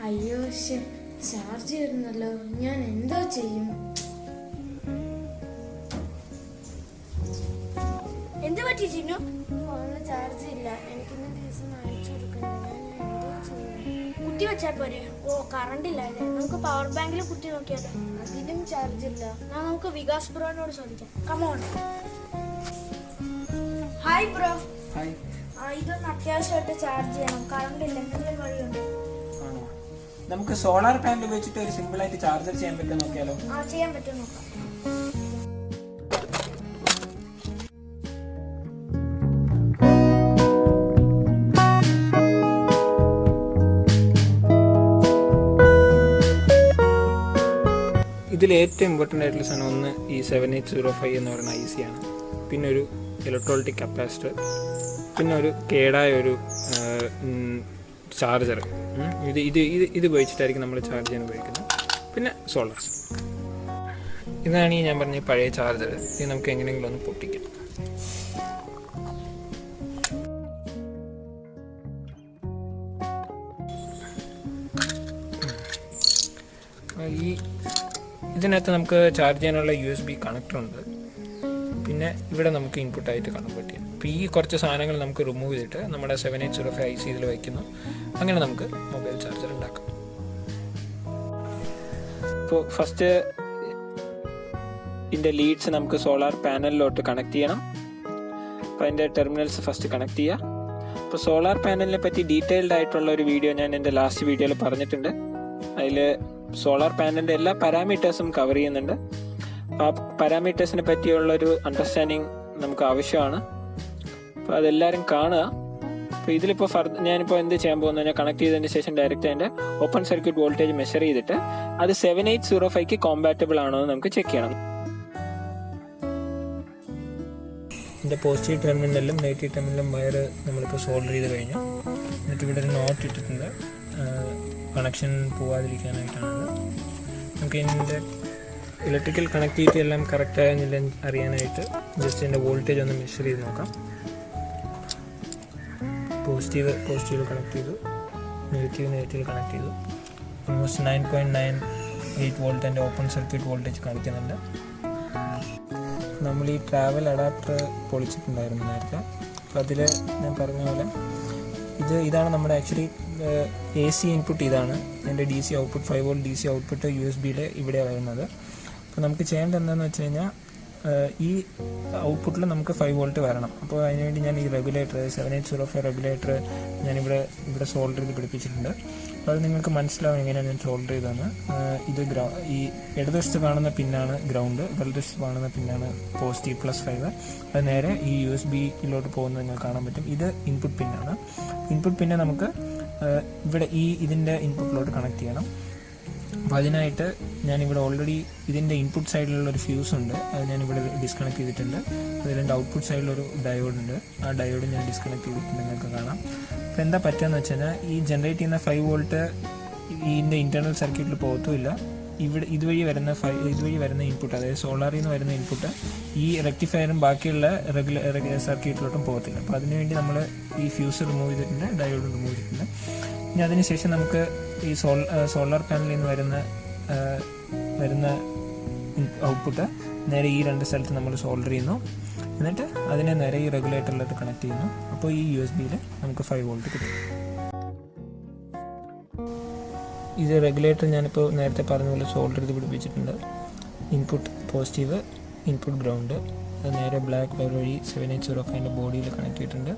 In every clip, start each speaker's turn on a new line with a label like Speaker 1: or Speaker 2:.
Speaker 1: അയ്യോ ചാർജ് ചെയ്യുന്നല്ലോ, ഞാൻ എന്തോ ചെയ്യും?
Speaker 2: എന്ത് പറ്റി ചിന്നു?
Speaker 1: ഫോണിൽ ചാർജ് ഇല്ല. എനിക്കിന്ന് ദിവസം അയച്ചു കൊടുക്കണ്ട. ഞാൻ എന്തോ ചെയ്യും?
Speaker 2: കുത്തി വെച്ചാൽ പോരെ? ഓ കറണ്ട് ഇല്ലാതെ നമുക്ക് പവർ ബാങ്കിൽ കുത്തി നോക്കിയാലോ?
Speaker 1: അതിലും ചാർജ് ഇല്ല.
Speaker 2: നമുക്ക് വികാസ് ബ്രോനോട് ചോദിക്കാം. കമോൺ. Hi bro.
Speaker 3: ഹായ്.
Speaker 2: ഇതൊന്ന് അത്യാവശ്യമായിട്ട് ചാർജ് ചെയ്യണം. കറണ്ട് ഇല്ല. എന്തെങ്കിലും വഴിയുണ്ട്?
Speaker 3: നമുക്ക് സോളാർ പാനൽ വെച്ചിട്ട് ഒരു സിമ്പിൾ ആയിട്ട് ചാർജർ ചെയ്യാൻ പറ്റുമോ നോക്കിയാലോ?
Speaker 2: ചെയ്യാൻ പറ്റുമോ നോക്കാം.
Speaker 3: ഇതിൽ ഏറ്റവും ഇമ്പോർട്ടൻ്റ് ആയിട്ടുള്ള സാധനം ഒന്ന് ഈ 7805 എന്ന് പറയുന്ന IC ആണ്. പിന്നെ ഒരു ഇലക്ട്രോളിറ്റിക് കപ്പാസിറ്റർ, പിന്നെ ഒരു കേടായ ഒരു ചാർജർ. ഇത് ഉപയോഗിച്ചിട്ടായിരിക്കും നമ്മൾ ചാർജ് ചെയ്യാൻ ഉപയോഗിക്കുന്നത്. പിന്നെ സോളാർസ്. ഇതാണ് ഈ ഞാൻ പറഞ്ഞ പഴയ ചാർജർ. ഇത് നമുക്ക് എങ്ങനെയെങ്കിലും ഒന്ന് പൊട്ടിക്കാം. ഇതിനകത്ത് നമുക്ക് ചാർജ് ചെയ്യാനുള്ള USB കണക്ടർ ഉണ്ട്. പിന്നെ ഇവിടെ നമുക്ക് ഇൻപുട്ടായിട്ട് കൺവേർട്ട് ചെയ്യാം. അപ്പോൾ ഈ കുറച്ച് സാധനങ്ങൾ നമുക്ക് റിമൂവ് ചെയ്തിട്ട് നമ്മുടെ 7805 IC ഇതിൽ വയ്ക്കുന്നു. അങ്ങനെ നമുക്ക് മൊബൈൽ ചാർജർ ഉണ്ടാക്കാം. ഇപ്പോൾ ഫസ്റ്റ് ഇതിൻ്റെ ലീഡ്സ് നമുക്ക് സോളാർ പാനലിലോട്ട് കണക്ട് ചെയ്യണം. അപ്പോൾ അതിൻ്റെ ടെർമിനൽസ് ഫസ്റ്റ് കണക്ട് ചെയ്യുക. അപ്പോൾ സോളാർ പാനലിനെ പറ്റി ഡീറ്റെയിൽഡ് ആയിട്ടുള്ള ഒരു വീഡിയോ ഞാൻ എൻ്റെ ലാസ്റ്റ് വീഡിയോയിൽ പറഞ്ഞിട്ടുണ്ട്. അതിൽ സോളാർ പാനലിൻ്റെ എല്ലാ പാരാമീറ്റേഴ്സും കവർ ചെയ്യുന്നുണ്ട്. ആ പാരാമീറ്റേഴ്സിനെ പറ്റിയുള്ളൊരു അണ്ടർസ്റ്റാൻഡിങ് നമുക്ക് ആവശ്യമാണ്. അപ്പോൾ അതെല്ലാവരും കാണുക. അപ്പോൾ ഇതിലിപ്പോൾ ഞാനിപ്പോൾ എന്ത് ചെയ്യാൻ പോകുന്നത്, ഞാൻ കണക്ട് ചെയ്തതിന് ശേഷം ഡയറക്റ്റ് അതിൻ്റെ ഓപ്പൺ സർക്യൂട്ട് വോൾട്ടേജ് മെഷർ ചെയ്തിട്ട് അത് 7805 കോമ്പാറ്റബിൾ ആണോ എന്ന് നമുക്ക് ചെക്ക് ചെയ്യണം. ഇതിൻ്റെ പോസിറ്റീവ് ടെർമിനലിലും നെഗറ്റീവ് ടെർമിനലിലും വയർ നമ്മളിപ്പോൾ സോൾഡർ ചെയ്ത് കഴിഞ്ഞു. എന്നിട്ട് ഇവിടെ ഒരു നോട്ട് ഇട്ടിട്ടുണ്ട്, കണക്ഷൻ പോവാതിരിക്കാനായിട്ടാണത്. നമുക്ക് ഇതിൻ്റെ ഇലക്ട്രിക്കൽ കണക്ടിവിറ്റി എല്ലാം കറക്റ്റ് ആയെന്നില്ല അറിയാനായിട്ട് ജസ്റ്റ് ഇതിൻ്റെ വോൾട്ടേജ് ഒന്ന് മെഷർ ചെയ്ത് നോക്കാം. പോസിറ്റീവ് കണക്ട് ചെയ്തു, നെഗറ്റീവ് കണക്ട് ചെയ്തു. ഓൾമോസ്റ്റ് 9.98 വോൾട്ട് എൻ്റെ ഓപ്പൺ സർക്യൂട്ട് വോൾട്ടേജ് കാണിക്കുന്നുണ്ട്. നമ്മൾ ഈ ട്രാവൽ അഡാപ്റ്റർ പൊളിച്ചിട്ടുണ്ടായിരുന്നു നേരത്തെ. അപ്പോൾ അതിൽ ഞാൻ പറഞ്ഞ പോലെ ഇതാണ് നമ്മുടെ ആക്ച്വലി AC ഇൻപുട്ട്. ഇതാണ് എൻ്റെ DC output. 5 volt DC output USB-യുടെ ഇവിടെയാണ് വരുന്നത്. അപ്പോൾ നമുക്ക് ചെയ്യേണ്ടത് എന്താണെന്ന് വെച്ച് കഴിഞ്ഞാൽ ഈ ഔട്ട്പുട്ടിൽ നമുക്ക് 5 വോൾട്ട് വരണം. അപ്പോൾ അതിനുവേണ്ടി ഞാൻ ഈ റെഗുലേറ്റർ 7805 റെഗുലേറ്റർ ഇവിടെ സോൾഡർ ചെയ്ത് പിടിപ്പിച്ചിട്ടുണ്ട്. അപ്പോൾ അത് നിങ്ങൾക്ക് മനസ്സിലാവും എങ്ങനെയാണ് ഞാൻ സോൾഡർ ചെയ്തതെന്ന്. ഇത് ഈ ഇടതുവശത്ത് കാണുന്ന പിന്നാണ് ഗ്രൗണ്ട്, വലതുവശത്ത് കാണുന്ന പിന്നാണ് പോസിറ്റീവ് +5. അത് നേരെ ഈ USB-യിലോട്ട് പോകുന്നത് നിങ്ങൾക്ക് കാണാൻ പറ്റും. ഇത് ഇൻപുട്ട് പിന്നാണ്. ഇൻപുട്ട് പിന്നെ നമുക്ക് ഇവിടെ ഇതിൻ്റെ ഇൻപുട്ടിലോട്ട് കണക്ട് ചെയ്യണം. അപ്പോൾ അതിനായിട്ട് ഞാനിവിടെ ഓൾറെഡി ഇതിൻ്റെ ഇൻപുട്ട് സൈഡിലുള്ളൊരു ഫ്യൂസ് ഉണ്ട്, അത് ഞാനിവിടെ ഡിസ്കണക്ട് ചെയ്തിട്ടുണ്ട്. അതിലെൻ്റെ ഔട്ട്പുട്ട് സൈഡിലൊരു ഡയോഡുണ്ട്, ആ ഡയോഡ് ഞാൻ ഡിസ്കണക്ട് ചെയ്തിട്ട് നിങ്ങൾക്ക് കാണാം. അപ്പോൾ എന്താ പറ്റുകയെന്ന് വെച്ച് കഴിഞ്ഞാൽ ഈ ജനറേറ്റ് ചെയ്യുന്ന 5 വോൾട്ട് ഇതിൻ്റെ ഇൻറ്റേർണൽ സർക്യൂട്ടിൽ പോകത്തുമില്ല. ഇതുവഴി വരുന്ന ഇൻപുട്ട്, അതായത് സോളാറിൽ നിന്ന് വരുന്ന ഇൻപുട്ട് ഈ റെക്ടിഫയറും ബാക്കിയുള്ള റെഗുലർ സർക്യൂട്ടിലോട്ടും പോകത്തില്ല. അപ്പോൾ അതിനുവേണ്ടി നമ്മൾ ഈ ഫ്യൂസ് റിമൂവ് ചെയ്തിട്ടുണ്ട്, ഡയോഡ് റിമൂവ് ചെയ്തിട്ടുണ്ട്. ഇനി അതിനുശേഷം നമുക്ക് ഈ സോളാർ പാനലിൽ നിന്ന് വരുന്ന ഔട്ട്പുട്ട് നേരെ ഈ 2 സ്ഥലത്ത് നമ്മൾ സോൾഡർ ചെയ്യുന്നു. എന്നിട്ട് അതിനെ നേരെ ഈ റെഗുലേറ്ററിലോട്ട് കണക്ട് ചെയ്യുന്നു. അപ്പോൾ ഈ USB-യിൽ നമുക്ക് 5 വോൾട്ട് കിട്ടും. ഇത് റെഗുലേറ്റർ ഞാനിപ്പോൾ നേരത്തെ പറഞ്ഞ പോലെ സോൾഡർ ചെയ്ത് പിടിപ്പിച്ചിട്ടുണ്ട്. Input positive, input ground. അത് നേരെ ബ്ലാക്ക് വയർ വഴി 7805 ബോഡിയിൽ കണക്ട് ചെയ്തിട്ടുണ്ട്.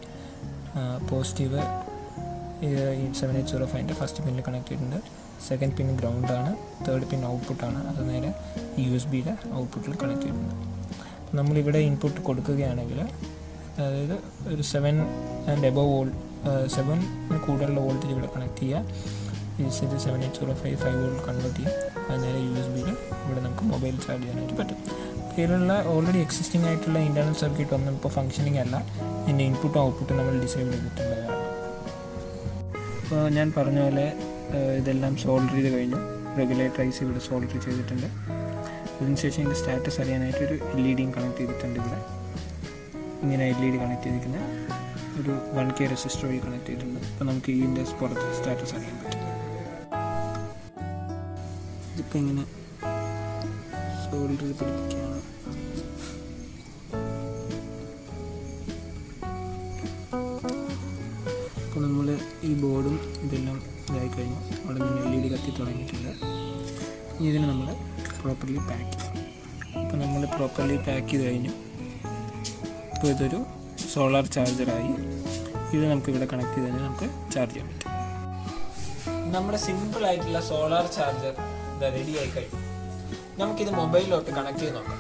Speaker 3: പോസിറ്റീവ് ഈ 7805 ഫസ്റ്റ് പിന്നിൽ കണക്ട് ചെയ്തിട്ടുണ്ട്. സെക്കൻഡ് പിൻ ഗ്രൗണ്ടാണ്, തേർഡ് പിൻ ഔട്ട്പുട്ടാണ്. അത് നേരെ ഈ USB-യുടെ ഔട്ട്പുട്ടിൽ കണക്ട് ചെയ്തിട്ടുണ്ട്. അപ്പോൾ നമ്മളിവിടെ ഇൻപുട്ട് കൊടുക്കുകയാണെങ്കിൽ അതായത് ഒരു 7 ആൻഡ് എബവ് വോൾട്ട്, 7 കൂടുതലുള്ള വോൾട്ടേജ് ഇവിടെ കണക്ട് ചെയ്യുക. ഈ 7805 5 വോൾട്ട് കൺവേർട്ട് ചെയ്യും. അത് നേരെ USB-യിൽ ഇവിടെ നമുക്ക് മൊബൈൽ ചാർജ് ചെയ്യാനായിട്ട് പറ്റും. ഇതിലുള്ള ഓൾറെഡി എക്സിസ്റ്റിംഗ് ആയിട്ടുള്ള ഇൻറ്റേർണൽ സർക്യൂട്ട് ഒന്നും ഇപ്പോൾ ഫംഗ്ഷനിങ് അല്ല. ഇതിൻ്റെ ഇൻപുട്ടും ഔട്ട്പുട്ടും നമ്മൾ ഡിസേബിൾ ചെയ്തിട്ടുള്ളതാണ്. അപ്പോൾ ഞാൻ പറഞ്ഞ പോലെ ഇതെല്ലാം സോൾഡർ ചെയ്ത് കഴിഞ്ഞു. റെഗുലേറ്റർ IC ഇവിടെ സോൾഡർ ചെയ്തിട്ടുണ്ട്. അതിനുശേഷം ഇതിൻ്റെ സ്റ്റാറ്റസ് അറിയാനായിട്ടൊരു LED കണക്ട് ചെയ്തിട്ടുണ്ട്. ഇവിടെ ഇങ്ങനെ LED കണക്ട് ചെയ്തിരിക്കുന്ന ഒരു 1K റെസിസ്റ്റർ വഴി കണക്ട് ചെയ്തിട്ടുണ്ട്. അപ്പോൾ നമുക്ക് ഇതിൻ്റെ പുറത്ത് സ്റ്റാറ്റസ് അറിയാൻ പറ്റും. ഇപ്പം ഇങ്ങനെ ഷോൾഡറിൽ പിടിപ്പിക്കുകയാണ്. അപ്പോൾ നമ്മൾ ഈ ബോർഡും ഇതെല്ലാം ഇതായി കഴിഞ്ഞു. അവിടെ നിന്ന് LED കത്തി തുടങ്ങിയിട്ടില്ല. ഇനി ഇതിനെ നമ്മൾ പ്രോപ്പർലി പാക്ക് ചെയ്യണം. ഇപ്പോൾ നമ്മൾ പ്രോപ്പർലി പാക്ക് ചെയ്ത് കഴിഞ്ഞു. ഇപ്പോൾ ഇതൊരു സോളാർ ചാർജറായി. ഇത് നമുക്ക് ഇവിടെ കണക്ട് ചെയ്ത് കഴിഞ്ഞാൽ നമുക്ക് ചാർജ് ചെയ്യാൻ പറ്റും. നമ്മുടെ സിമ്പിളായിട്ടുള്ള സോളാർ ചാർജർ ഇത് റെഡി ആയി കഴിഞ്ഞു. നമുക്കിത് മൊബൈലിലോട്ട് കണക്ട് ചെയ്ത് നോക്കാം.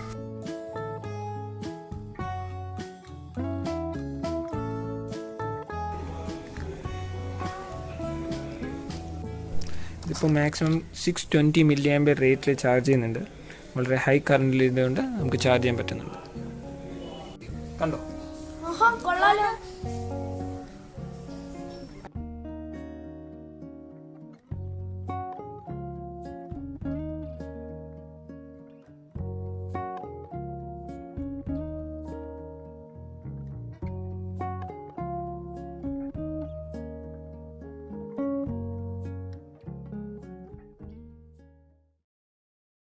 Speaker 3: ഇതിപ്പോൾ മാക്സിമം 620 mAh റേറ്റിൽ ചാർജ് ചെയ്യുന്നുണ്ട്. വളരെ ഹൈ കറണ്ടിൽ ഇതുകൊണ്ട് നമുക്ക് ചാർജ് ചെയ്യാൻ പറ്റുന്നുണ്ട്. കണ്ടോ?
Speaker 2: കൊള്ളാലോ.